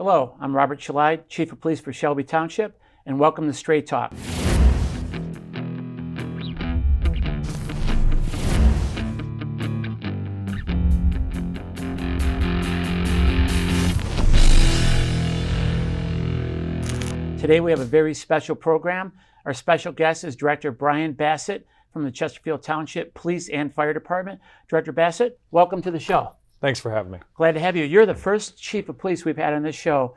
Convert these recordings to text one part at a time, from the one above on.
Hello, I'm Robert Shelide, Chief of Police for Shelby Township, and welcome to Straight Talk. Today we have a very special program. Our special guest is Director Brian Bassett from the Chesterfield Township Police and Fire Department. Director Bassett, welcome to the show. Thanks for having me. Glad to have you. You're the first Chief of Police we've had on this show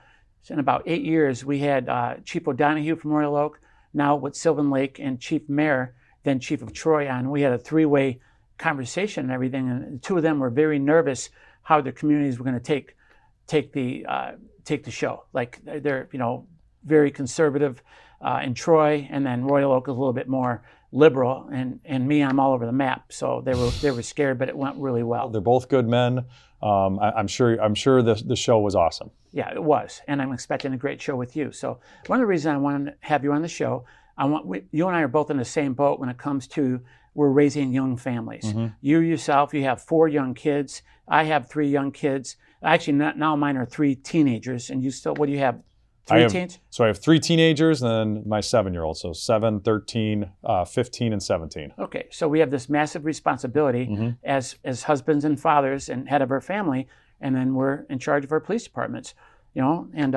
in about 8 years. We had Chief O'Donoghue from Royal Oak, now with Sylvan Lake, and Chief Mayer, then Chief of Troy on. We had a three-way conversation and everything, and the two of them were very nervous how their communities were going to take the show. Like they're very conservative in Troy, and then Royal Oak is a little bit more liberal, and me, I'm all over the map. So they were scared, but it went really well. They're both good men. I'm sure the show was awesome. Yeah, it was, and I'm expecting a great show with you. So one of the reasons I wanted to have you on the show, you and I are both in the same boat when it comes to we're raising young families. Mm-hmm. You yourself, you have 4 young kids. I have 3 young kids. Actually, now mine are 3 teenagers, and you still, what do you have? 3 teens? So I have 3 teenagers and then my 7-year-old. So 7, 13, 15, and 17. Okay, so we have this massive responsibility mm-hmm. as husbands and fathers and head of our family, and then we're in charge of our police departments. And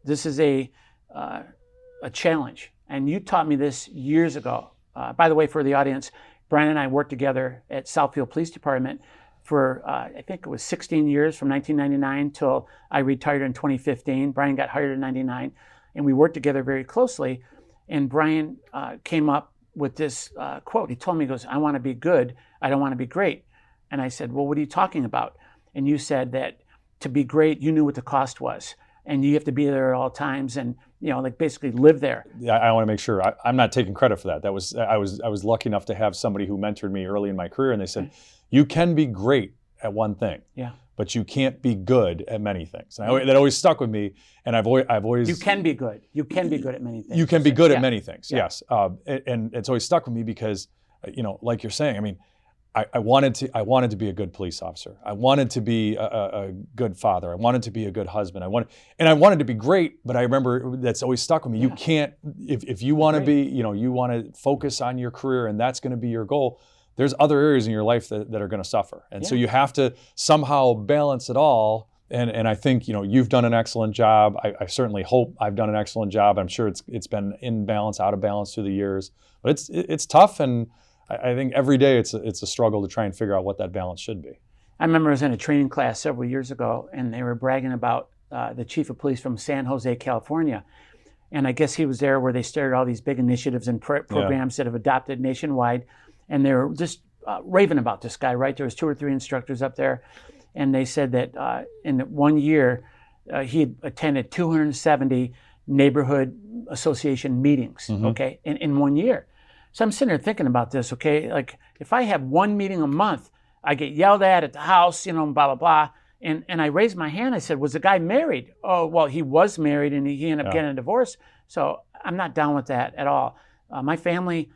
this is a challenge. And you taught me this years ago. By the way, for the audience, Brian and I worked together at Southfield Police Department for, I think it was 16 years, from 1999 till I retired in 2015. Brian got hired in 99, and we worked together very closely. And Brian came up with this quote. He told me, he goes, "I want to be good. I don't want to be great." And I said, "Well, what are you talking about?" And you said that to be great, you knew what the cost was, and you have to be there at all times, and like basically live there. Yeah, I want to make sure I'm not taking credit for that. I was lucky enough to have somebody who mentored me early in my career, and they said, "You can be great at one thing, but you can't be good at many things." And that always stuck with me, and I've always. You can be good. You can be good at many things. You can be good at many things. Yeah. Yes, and it's always stuck with me because, like you're saying, I mean, I wanted to be a good police officer. I wanted to be a good father. I wanted to be a good husband. I wanted to be great, but I remember that's always stuck with me. Yeah. You can't, if you want to be, you want to focus on your career and that's going to be your goal, there's other areas in your life that are going to suffer. And so you have to somehow balance it all. And I think, you've done an excellent job. I certainly hope I've done an excellent job. I'm sure it's been in balance, out of balance through the years, but it's tough. And I think every day it's a struggle to try and figure out what that balance should be. I remember I was in a training class several years ago, and they were bragging about the chief of police from San Jose, California. And I guess he was there where they started all these big initiatives and programs that have adopted nationwide. And they were just raving about this guy, right? There was 2 or 3 instructors up there. And they said that in 1 year, he had attended 270 neighborhood association meetings, mm-hmm. okay, in 1 year. So I'm sitting there thinking about this, okay? Like, if I have 1 meeting a month, I get yelled at the house, blah, blah, blah. And I raised my hand. I said, "Was the guy married?" "Oh, well, he was married, and he ended up getting a divorce." So I'm not down with that at all. My family,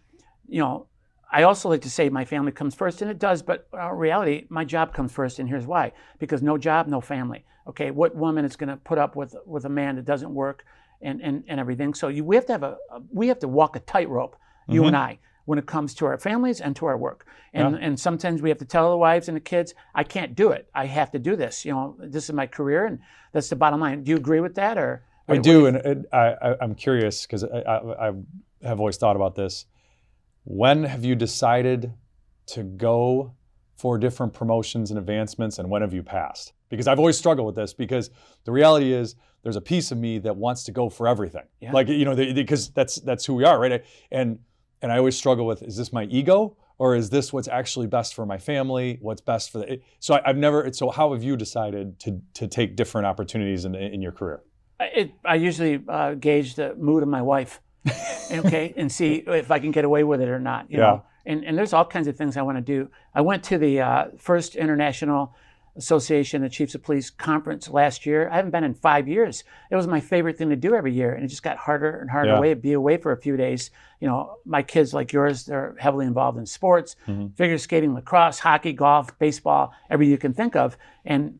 I also like to say my family comes first, and it does, but in reality, my job comes first, and here's why. Because no job, no family. Okay, what woman is going to put up with a man that doesn't work and everything? So we have to walk a tightrope. You mm-hmm. and I, when it comes to our families and to our work. And sometimes we have to tell the wives and the kids, "I can't do it. I have to do this. This is my career, and that's the bottom line." Do you agree with that? Or I do, and I'm curious because I have always thought about this. When have you decided to go for different promotions and advancements, and when have you passed? Because I've always struggled with this, because the reality is there's a piece of me that wants to go for everything. Yeah. Like, because that's who we are, right? And I always struggle with, is this my ego, or is this what's actually best for my family? What's best for so I've never. So how have you decided to take different opportunities in your career? I usually gauge the mood of my wife, and see if I can get away with it or not. You know, and there's all kinds of things I want to do. I went to the first International Association of Chiefs of Police conference last year. I haven't been in 5 years. It was my favorite thing to do every year, and it just got harder and harder to be away for a few days. My kids, like yours, they're heavily involved in sports, mm-hmm. figure skating, lacrosse, hockey, golf, baseball, everything you can think of. And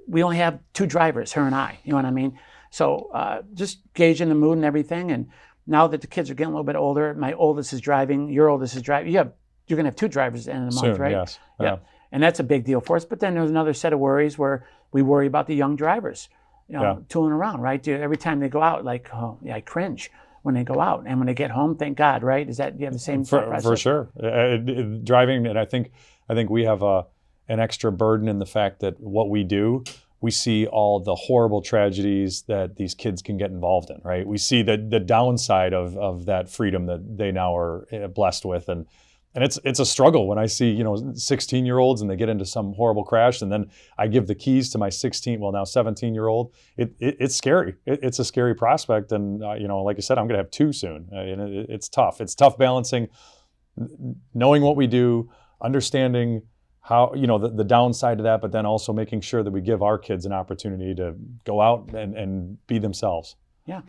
we only have 2 drivers, her and I, you know what I mean? So just gauging the mood and everything. And now that the kids are getting a little bit older, my oldest is driving, your oldest is driving. You're going to have 2 drivers at the end of the month, Soon, right? Yes. Yeah. And that's a big deal for us. But then there's another set of worries where we worry about the young drivers, tooling around, right? Every time they go out, like, oh, yeah, I cringe when they go out. And when they get home, thank God, right? Do you have the same process? For sure. Driving, and I think we have an extra burden in the fact that what we do, we see all the horrible tragedies that these kids can get involved in, right? We see the downside of that freedom that they now are blessed with. And it's a struggle when I see, 16-year-olds and they get into some horrible crash, and then I give the keys to my 17-year-old. It's scary. It's a scary prospect. And, like I said, I'm going to have 2 soon. It's tough. It's tough balancing knowing what we do, understanding how, the downside of that, but then also making sure that we give our kids an opportunity to go out and be themselves. Yeah.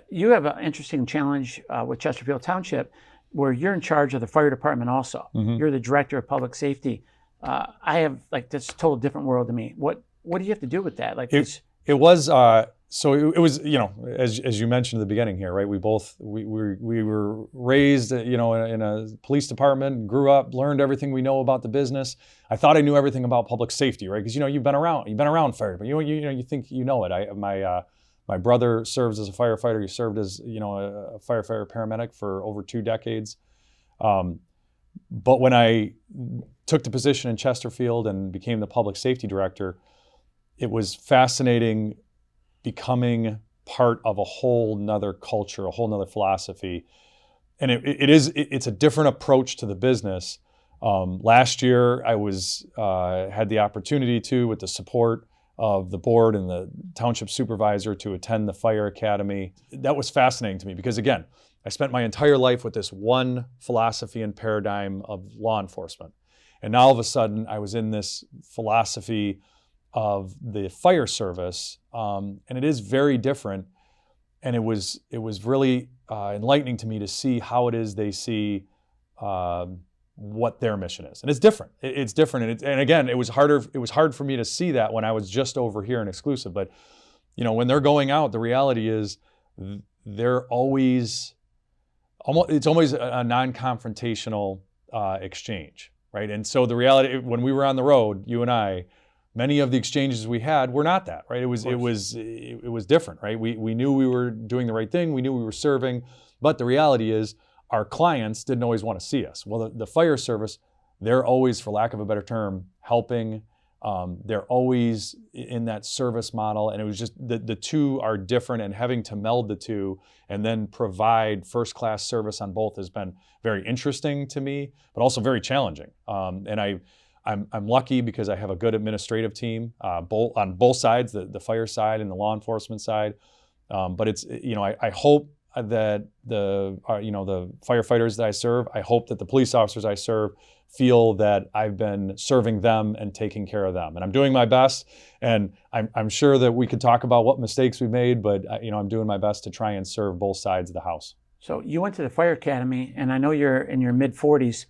You have an interesting challenge with Chesterfield Township where you're in charge of the fire department also. Mm-hmm. You're the director of public safety. I have, that's a total different world to me. What do you have to do with that? It was, as you mentioned at the beginning here, right? We were raised, in a police department, grew up, learned everything we know about the business. I thought I knew everything about public safety, right? Because, you've been around fire, but you think you know it. My brother serves as a firefighter. He served as, a firefighter paramedic for over 2 decades. But when I took the position in Chesterfield and became the public safety director, it was fascinating becoming part of a whole nother culture, a whole nother philosophy. And it's a different approach to the business. Last year, I had the opportunity with the support of the board and the township supervisor, to attend the fire academy. That was fascinating to me because, again, I spent my entire life with this one philosophy and paradigm of law enforcement. And now all of a sudden I was in this philosophy of the fire service, and it is very different. And it was really enlightening to me to see how it is they see what their mission is, and it's different. It's different, and again, it was hard for me to see that when I was just over here in exclusive. But when they're going out, the reality is they're always it's always a non-confrontational exchange, right? And so the reality, when we were on the road, you and I, many of the exchanges we had were not that, right? It was different, right? We knew we were doing the right thing. We knew we were serving, but the reality is our clients didn't always want to see us. Well, the fire service, they're always, for lack of a better term, helping. They're always in that service model, and it was just the two are different, and having to meld the two and then provide first-class service on both has been very interesting to me, but also very challenging. And I'm lucky because I have a good administrative team, on both sides, the fire side and the law enforcement side. But it's, I hope that the firefighters that I serve, I hope that the police officers I serve feel that I've been serving them and taking care of them. And I'm doing my best. And I'm sure that we could talk about what mistakes we've made, but I'm doing my best to try and serve both sides of the house. So you went to the fire academy, and I know you're in your mid-40s.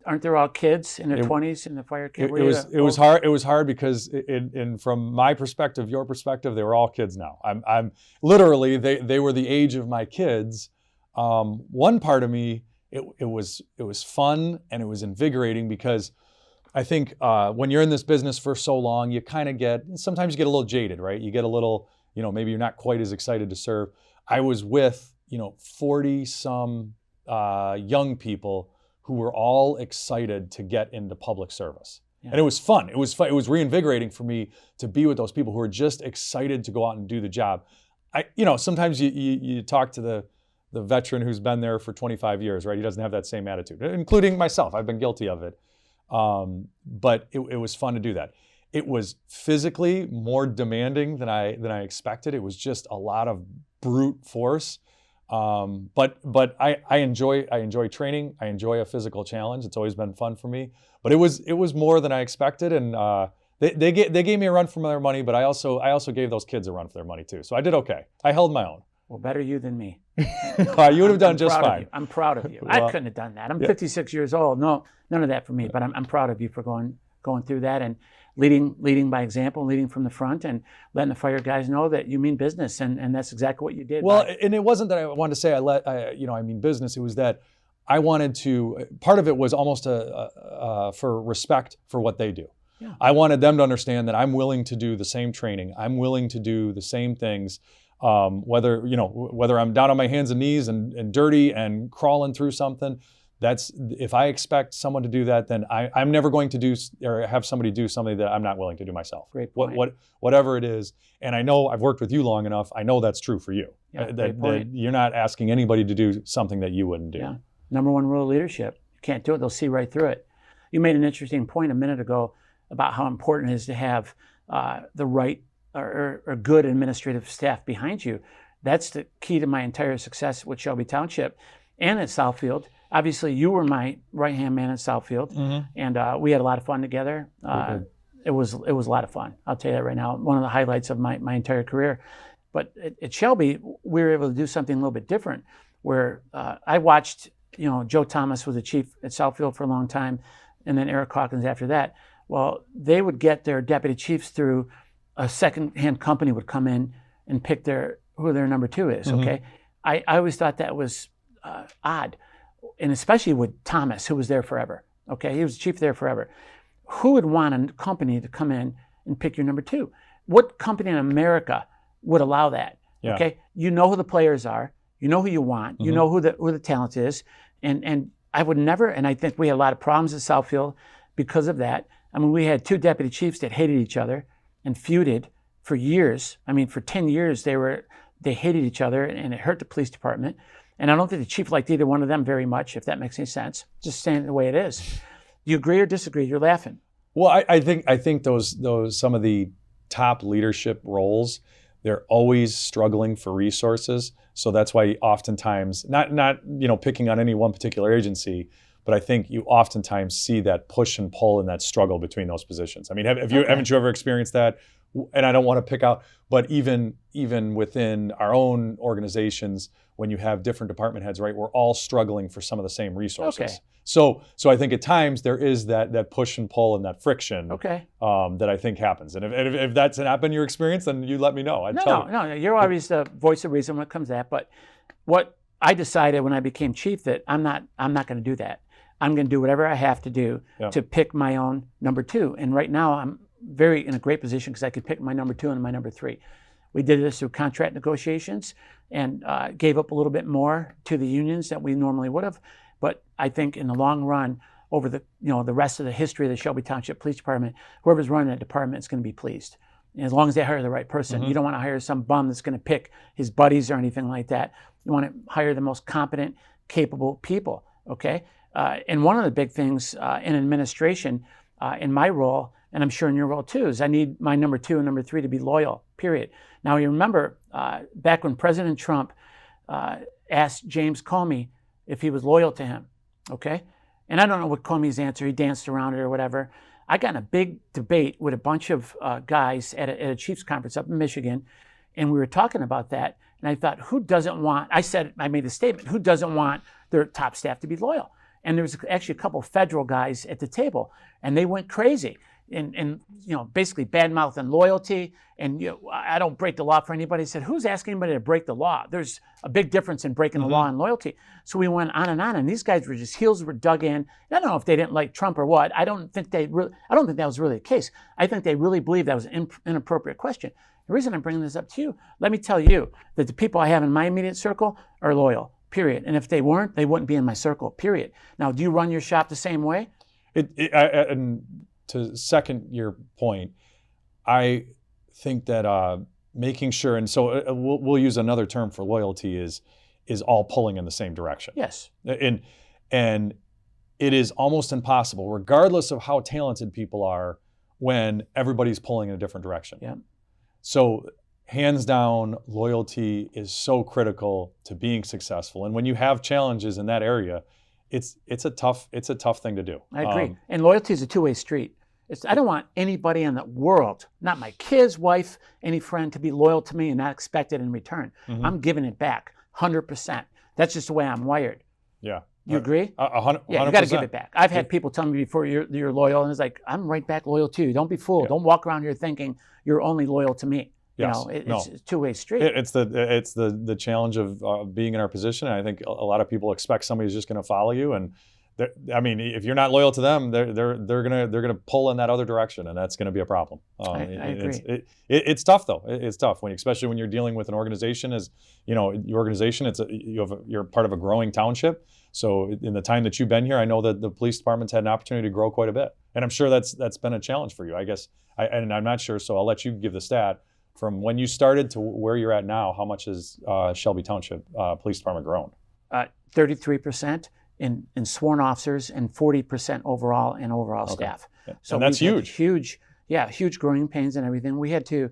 Aren't there all kids in their 20s in the fire academy? It was hard. It was hard because, from my perspective, your perspective, they were all kids now. I'm literally they were the age of my kids. One part of me, it was fun and it was invigorating because I think when you're in this business for so long, you kind of sometimes you get a little jaded, right? You get a little, maybe you're not quite as excited to serve. I was with 40 some young people who were all excited to get into public service. Yeah. And it was fun. It was reinvigorating for me to be with those people who were just excited to go out and do the job. Sometimes you talk to the veteran who's been there for 25 years, right? He doesn't have that same attitude, including myself. I've been guilty of it. But it was fun to do that. It was physically more demanding than I expected. It was just a lot of brute force. But I enjoy training. I enjoy a physical challenge. It's always been fun for me. But it was more than I expected, and they gave me a run for their money. But I also gave those kids a run for their money too. So I did okay. I held my own. Well, better you than me. You would have done just fine. I'm proud of you. Well, I couldn't have done that. I'm 56 years old. No, none of that for me. But I'm proud of you for going through that. And leading by example, leading from the front, and letting the fire guys know that you mean business, and that's exactly what you did. Well, and it wasn't that I wanted to say I mean business. It was that I wanted to. Part of it was almost for respect for what they do. Yeah. I wanted them to understand that I'm willing to do the same training. I'm willing to do the same things. Whether I'm down on my hands and knees and dirty and crawling through something, if I expect someone to do that, then I'm never going to do or have somebody do something that I'm not willing to do myself. Great point. Whatever it is, and I know I've worked with you long enough. I know that's true for you. Yeah, that you're not asking anybody to do something that you wouldn't do. Yeah. Number one rule of leadership: you can't do it; they'll see right through it. You made an interesting point a minute ago about how important it is to have the right or good administrative staff behind you. That's the key to my entire success with Shelby Township and at Southfield. Obviously, you were my right-hand man at Southfield, and we had a lot of fun together. It was a lot of fun. I'll tell you that right now. One of the highlights of my entire career. But at Shelby, we were able to do something a little bit different, where I watched, Joe Thomas was the chief at Southfield for a long time, and then Eric Hawkins after that. Well, they would get their deputy chiefs through a second-hand company would come in and pick who their number two is, okay? I always thought that was odd, and especially with Thomas, who was there forever, okay? He was chief there forever. Who would want a company to come in and pick your number two? What company in America would allow that, okay? You know who the players are. You know who you want. You know who the talent is. And I would never, and I think we had a lot of problems at Southfield because of that. I mean, we had two deputy chiefs that hated each other and feuded for years. I mean, for 10 years, they hated each other, and it hurt the police department. And I don't think the chief liked either one of them very much, if that makes any sense. Just saying it the way it is. Do you agree or disagree? You're laughing. Well, I think those some of the top leadership roles, they're always struggling for resources. So that's why oftentimes, not picking on any one particular agency, but I think you oftentimes see that push and pull and that struggle between those positions. I mean, haven't you ever experienced that? And I don't want to pick out, but even within our own organizations, when you have different department heads, right, we're all struggling for some of the same resources. Okay. So I think at times there is that push and pull and that friction that I think happens. And if that's happened in your experience, then you let me know. No, you're always the voice of reason when it comes to that. But what I decided when I became chief that I'm not going to do that. I'm going to do whatever I have to do to pick my own number two. And right now I'm in a great position because I could pick my number two and my number three. We did this through contract negotiations and gave up a little bit more to the unions than we normally would have. But I think in the long run, over the rest of the history of the Shelby Township Police Department, whoever's running that department is going to be pleased. And as long as they hire the right person. You don't want to hire some bum that's going to pick his buddies or anything like that. You want to hire the most competent, capable people, okay? And one of the big things in administration, in my role, and I'm sure in your role too, is I need my number two and number three to be loyal, period. Now, you remember back when President Trump asked James Comey if he was loyal to him, okay? And I don't know what Comey's answer, he danced around it or whatever. I got in a big debate with a bunch of guys at a Chiefs conference up in Michigan, and we were talking about that. And I thought, I made the statement, who doesn't want their top staff to be loyal? And there was actually a couple of federal guys at the table, and they went crazy and basically bad-mouthing loyalty. And I don't break the law for anybody. I said, who's asking anybody to break the law? There's a big difference in breaking the law and loyalty. So we went on, and these guys were just heels were dug in. I don't know if they didn't like Trump or what. I don't think that was really the case. I think they really believed that was an inappropriate question. The reason I'm bringing this up to you, let me tell you that the people I have in my immediate circle are loyal. Period. And if they weren't, they wouldn't be in my circle. Period. Now, do you run your shop the same way? And to second your point, I think that making sure, and so we'll use another term for loyalty is all pulling in the same direction. Yes. And it is almost impossible, regardless of how talented people are, when everybody's pulling in a different direction. Yeah. So hands down, loyalty is so critical to being successful. And when you have challenges in that area, it's a tough thing to do. I agree. And loyalty is a two-way street. I don't want anybody in the world, not my kids, wife, any friend, to be loyal to me and not expect it in return. I'm giving it back 100%. That's just the way I'm wired. Yeah. You agree? 100%. Yeah, you got to give it back. I've had people tell me before you're loyal, and it's like, I'm right back loyal to you. Don't be fooled. Don't walk around here thinking you're only loyal to me. Yes. It's a two-way street. It's the challenge of being in our position. And I think a lot of people expect somebody's just going to follow you, and I mean, if you're not loyal to them, they're gonna pull in that other direction, and that's gonna be a problem. I agree. It's tough though. It's tough especially when you're dealing with an organization. As you know, your organization, you're part of a growing township. So in the time that you've been here, I know that the police department's had an opportunity to grow quite a bit, and I'm sure that's been a challenge for you. I guess, and I'm not sure, so I'll let you give the stat from when you started to where you're at now. How much has Shelby Township Police Department grown? 33%. In sworn officers and 40% overall in overall staff. So and that's huge. Huge growing pains and everything. We had to,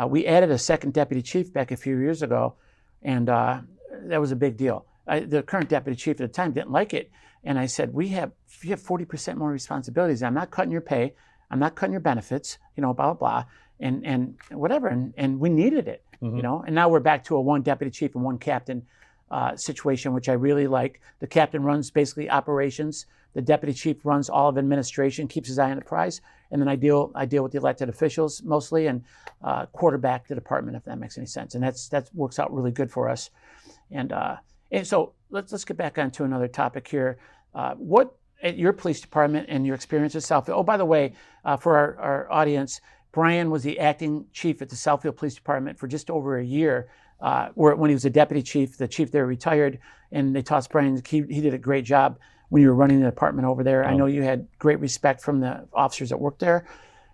we added a second deputy chief back a few years ago, and that was a big deal. The current deputy chief at the time didn't like it, and I said, you have 40% more responsibilities. I'm not cutting your pay. I'm not cutting your benefits. Blah blah blah, and whatever. And we needed it. And now we're back to a one deputy chief and one captain situation, which I really like. The captain runs basically operations. The deputy chief runs all of administration, keeps his eye on the prize, and then I deal with the elected officials mostly and quarterback the department, if that makes any sense. And that works out really good for us. And so let's get back onto another topic here. What at your police department and your experience at Southfield? Oh, by the way, for our audience, Brian was the acting chief at the Southfield Police Department for just over a year. When he was a deputy chief, the chief there retired, and they tossed Brian. He did a great job when you were running the department over there. I know you had great respect from the officers that worked there,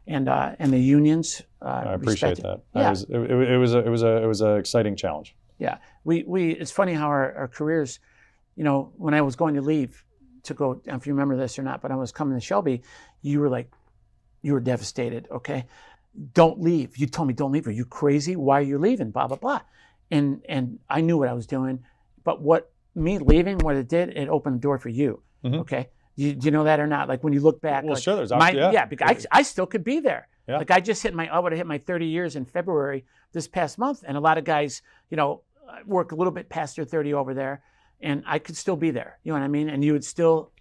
and the unions. I appreciate that. Yeah. It was an exciting challenge. Yeah, it's funny how our careers, when I was going to leave to go, I don't know if you remember this or not, but I was coming to Shelby, you were devastated. Okay, don't leave. You told me don't leave. Are you crazy? Why are you leaving? Blah blah blah. And I knew what I was doing, but what it did, it opened the door for you. Okay, do you know that or not? Like when you look back, well, sure, there's because I still could be there. Yeah. Like I would have hit my 30 years in February this past month, and a lot of guys, work a little bit past their 30 over there, and I could still be there. You know what I mean? And you would still,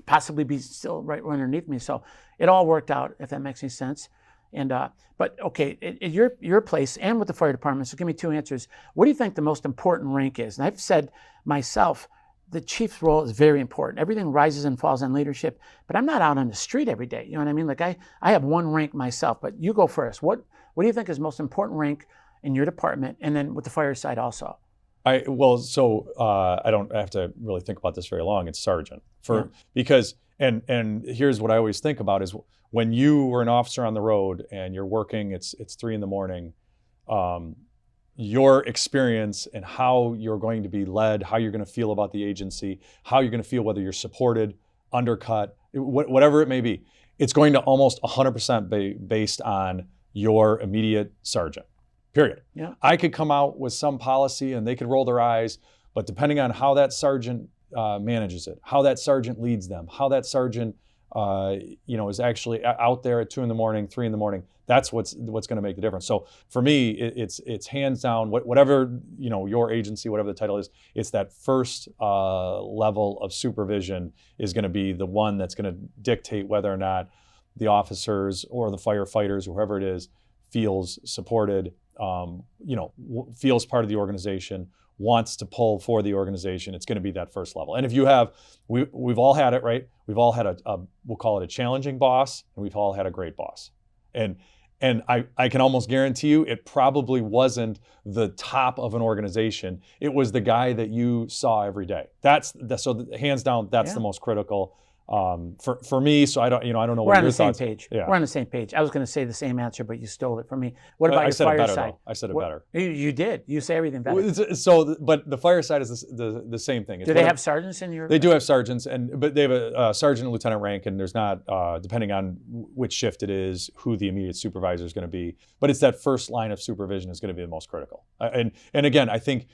possibly be still right underneath me. So it all worked out, if that makes any sense. And but okay, at your place and with the fire department, so give me two answers. What do you think the most important rank is? And I've said myself, the chief's role is very important. Everything rises and falls on leadership, but I'm not out on the street every day. You know what I mean? Like I have one rank myself, but you go first. What do you think is the most important rank in your department, and then with the fire side also? I don't have to really think about this very long. It's sergeant because and here's what I always think about is when you were an officer on the road and you're working, it's 3 a.m. Your experience and how you're going to be led, how you're going to feel about the agency, how you're going to feel whether you're supported, undercut, whatever it may be, it's going to almost 100% be based on your immediate sergeant. Period. Yeah. I could come out with some policy and they could roll their eyes, but depending on how that sergeant manages it, how that sergeant leads them, how that sergeant is actually out there at 2 a.m, 3 a.m, that's what's going to make the difference. So for me, it's hands down, whatever your agency, whatever the title is, it's that first level of supervision is going to be the one that's going to dictate whether or not the officers or the firefighters, whoever it is, feels supported, feels part of the organization, wants to pull for the organization. It's going to be that first level. And if you have, we've all had it, right? We've all had we'll call it a challenging boss, and we've all had a great boss. And I can almost guarantee you it probably wasn't the top of an organization. It was the guy that you saw every day. So hands down, that's the most critical. For me, so I don't know what your thoughts. We're on the same page. Yeah. We're on the same page. I was going to say the same answer, but you stole it from me. What about your fire side? I said it better. You did. You say everything better. But the fire side is the same thing. Do they have sergeants in your? They do have sergeants, but they have a sergeant and lieutenant rank, and there's not, depending on which shift it is, who the immediate supervisor is going to be. But it's that first line of supervision is going to be the most critical. And again, I think.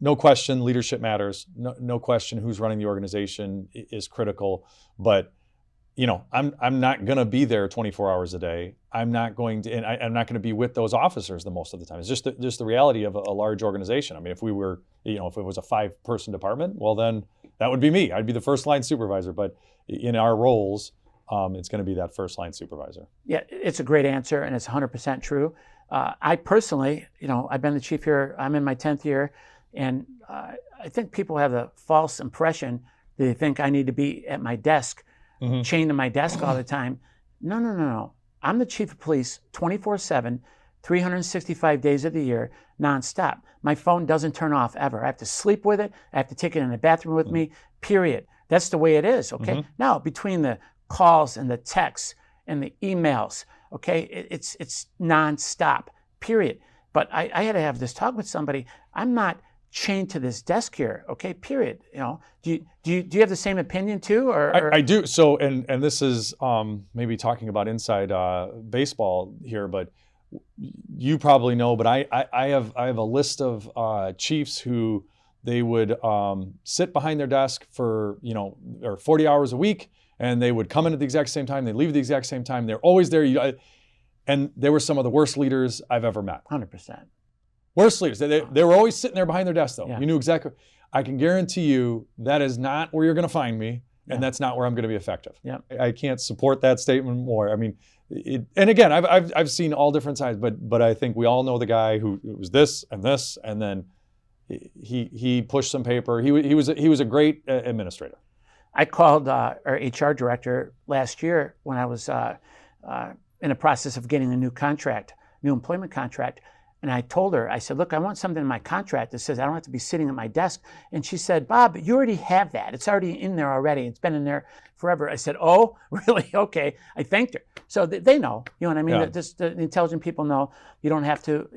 No question, leadership matters. No question, who's running the organization is critical. But I'm not going to be there 24 hours a day. I'm not going to, and I'm not going to be with those officers the most of the time. It's just the reality of a large organization. I mean, if we were, if it was a 5-person department, well then, That would be me. I'd be the first line supervisor. But in our roles, it's going to be that first line supervisor. Yeah, it's a great answer, and it's 100% true. I personally, I've been the chief here. I'm in my 10th year, and I think people have the false impression that they think I need to be at my desk, chained to my desk all the time. No. I'm the chief of police 24/7, 365 days of the year, nonstop. My phone doesn't turn off ever. I have to sleep with it. I have to take it in the bathroom with me, period. That's the way it is, okay? Now, between the calls and the texts and the emails, okay, it's nonstop, period. But I had to have this talk with somebody. I'm not chained to this desk here, okay, period. Do you have the same opinion too? Or? I do. So, and this is maybe talking about inside baseball here, but you probably know, but I have a list of chiefs who they would sit behind their desk for or 40 hours a week, and they would come in at the exact same time, they leave at the exact same time, they're always there. And they were some of the worst leaders I've ever met. 100%. Worst leaders. They were always sitting there behind their desk, though. Yeah. You knew exactly. I can guarantee you that is not where you're going to find me, and that's not where I'm going to be effective. Yeah. I can't support that statement more. I mean, and again, I've seen all different sides, but I think we all know the guy who was this, and then he pushed some paper. He was a great administrator. I called our HR director last year when I was in the process of getting a new employment contract. And I told her, I said, look, I want something in my contract that says I don't have to be sitting at my desk. And she said, Bob, you already have that. It's already in there already. It's been in there forever. I said, oh, really? Okay. I thanked her. So they know, you know what I mean? Yeah. The intelligent people know you don't have to,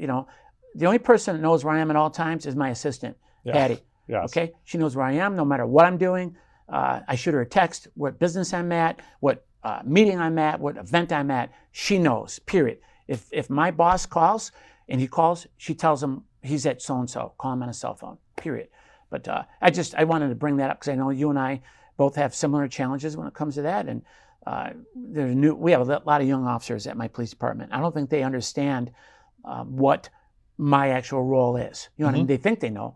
the only person that knows where I am at all times is my assistant, Patty. Yes. Okay? She knows where I am no matter what I'm doing. I shoot her a text, what business I'm at, what meeting I'm at, what event I'm at. She knows, period. If my boss calls, and he calls, she tells him he's at so-and-so. Call him on a cell phone, period. But I wanted to bring that up because I know you and I both have similar challenges when it comes to that. And we have a lot of young officers at my police department. I don't think they understand what my actual role is. You know what I mean? They think they know.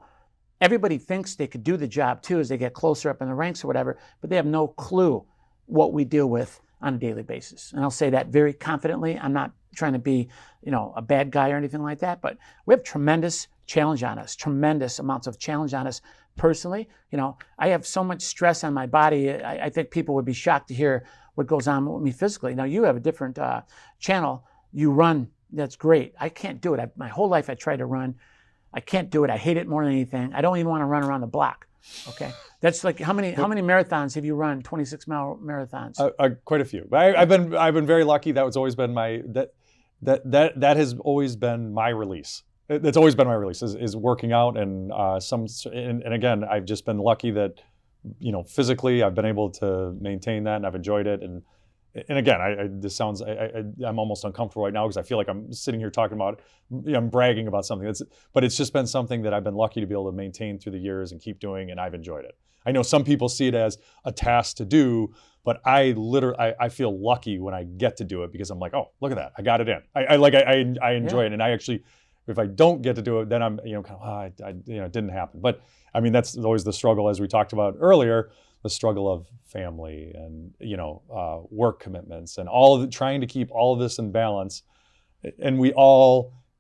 Everybody thinks they could do the job too as they get closer up in the ranks or whatever, but they have no clue what we deal with on a daily basis. And I'll say that very confidently. I'm not trying to be, a bad guy or anything like that, but we have tremendous challenge on us, tremendous amounts of challenge on us personally. I have so much stress on my body. I think people would be shocked to hear what goes on with me physically. Now, you have a different channel. You run. That's great. I can't do it. My whole life I tried to run. I can't do it. I hate it more than anything. I don't even want to run around the block. Okay, that's like how many marathons have you run? 26-mile marathons? Quite a few. I've been very lucky. That was always been that has always been my release. That's always been my release is working out and and again, I've just been lucky that physically I've been able to maintain that, and I've enjoyed it. And again, this sounds I'm almost uncomfortable right now because I feel like I'm sitting here talking about I'm bragging about something. But it's just been something that I've been lucky to be able to maintain through the years and keep doing, and I've enjoyed it. I know some people see it as a task to do, but I feel lucky when I get to do it because I'm like, oh, look at that, I got it in. I enjoy it, and I actually, if I don't get to do it, then I'm it didn't happen. But I mean, that's always the struggle, as we talked about earlier. The struggle of family and work commitments and trying to keep all of this in balance, and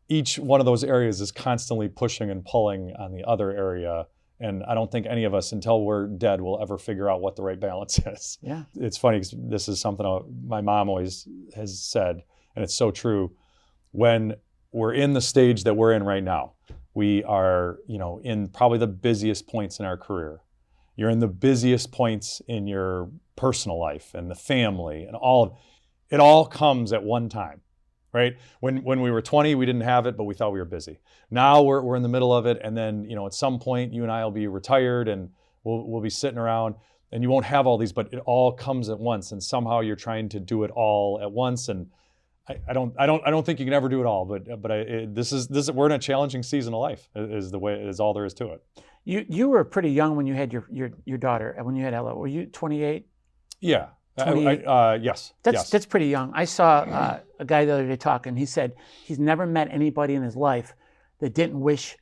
each one of those areas is constantly pushing and pulling on the other area. And I don't think any of us, until we're dead, will ever figure out what the right balance is. Yeah, it's funny because this is something my mom always has said, and it's so true. When we're in the stage that we're in right now, we are in probably the busiest points in our career. You're in the busiest points in your personal life and the family and it all comes at one time, right? When we were 20, we didn't have it, but we thought we were busy. Now we're in the middle of it, and then at some point you and I will be retired and we'll be sitting around, and you won't have all these, but it all comes at once, and somehow you're trying to do it all at once. And I don't think you can ever do it all, but we're in a challenging season of life. Is all there is to it. You were pretty young when you had your daughter, when you had Ella. Were you 28? Yeah. 28? Yes. That's pretty young. I saw a guy the other day talking. He said he's never met anybody in his life that didn't wish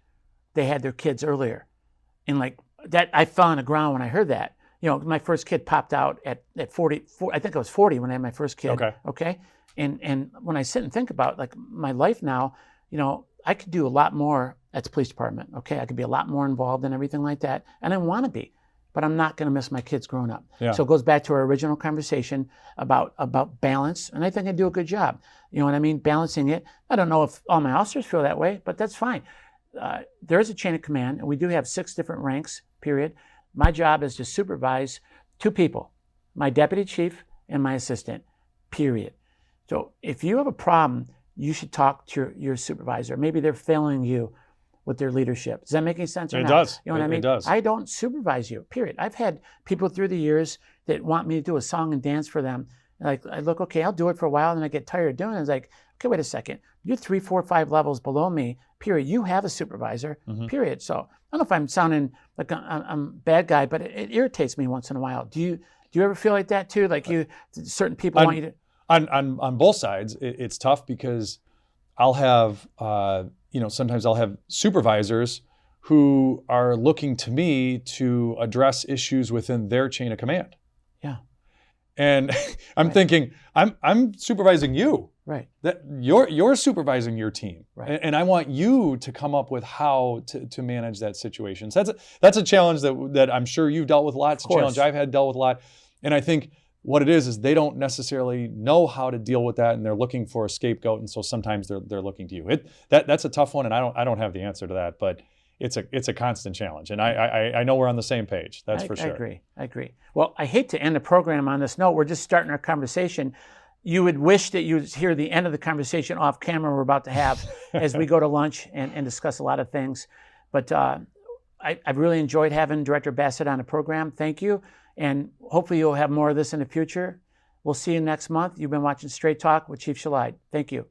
they had their kids earlier. And that I fell on the ground when I heard that. You know, my first kid popped out at 40, I think I was 40 when I had my first kid. Okay. And when I sit and think about like my life now, you know, I could do a lot more at the police department. Okay. I could be a lot more involved in everything like that. And I want to be, but I'm not going to miss my kids growing up. Yeah. So it goes back to our original conversation about balance. And I think I do a good job. You know what I mean? Balancing it. I don't know if all my officers feel that way, but that's fine. There is a chain of command, and we do have 6 different ranks, period. My job is to supervise 2 people, my deputy chief and my assistant, period. So if you have a problem, you should talk to your supervisor. Maybe they're failing you with their leadership. Does that make any sense or not? It does. You know what I mean? It does. I don't supervise you, period. I've had people through the years that want me to do a song and dance for them. Like, I look, okay, I'll do it for a while, and then I get tired of doing it. It's like, okay, wait a second. You're 3, 4, 5 levels below me, period. You have a supervisor, period. So I don't know if I'm sounding like I'm a bad guy, but it irritates me once in a while. Do you ever feel like that too? Like certain people want you to... On both sides, it's tough because I'll have, sometimes I'll have supervisors who are looking to me to address issues within their chain of command. Yeah. And I'm thinking, I'm supervising you. Right. That you're supervising your team. Right. And I want you to come up with how to manage that situation. So that's a challenge that I'm sure you've dealt with a lot. It's a challenge I've dealt with a lot. And I think what it is they don't necessarily know how to deal with that, and they're looking for a scapegoat. And so sometimes they're looking to you. That's a tough one, and I don't have the answer to that, but it's a constant challenge. And I know we're on the same page. That's for sure. I agree. Well, I hate to end the program on this note. We're just starting our conversation. You would wish that you'd hear the end of the conversation off camera we're about to have as we go to lunch and discuss a lot of things. But I've really enjoyed having Director Bassett on the program. Thank you. And hopefully you'll have more of this in the future. We'll see you next month. You've been watching Straight Talk with Chief Shelide. Thank you.